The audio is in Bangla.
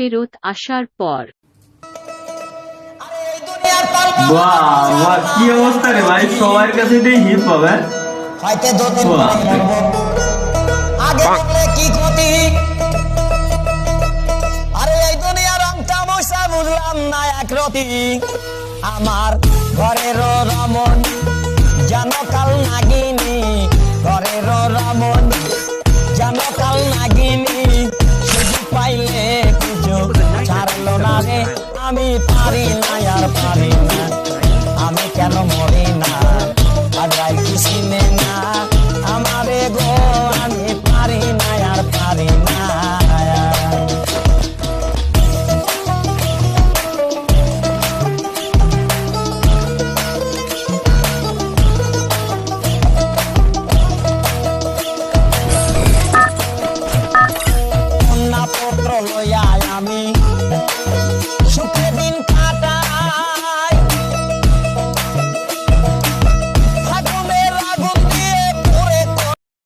ফেরত আসার পর। বাহ, কি অবস্থা রে ভাই, সবার কাছে হিপ হবে। হয়তো দুদিন পরে মরবো, আগে বললে কি ক্ষতি। আরে এই দুনিয়ার রংটা মশা বুঝলাম না একরতি। আমার ঘরের রমন যেন কাল নাগিনী, ঘরের রমন যেন কাল নাগিনী। সুযোগ পাইলে কিছু ছাড়লো না রে, আমি পারি না আর পারি না, আমি কেন মরি না আজরাইল কি চিনে না আমারে গো, আমি পারি না আর পারি না। কন্যা পত্র লইয়া আমি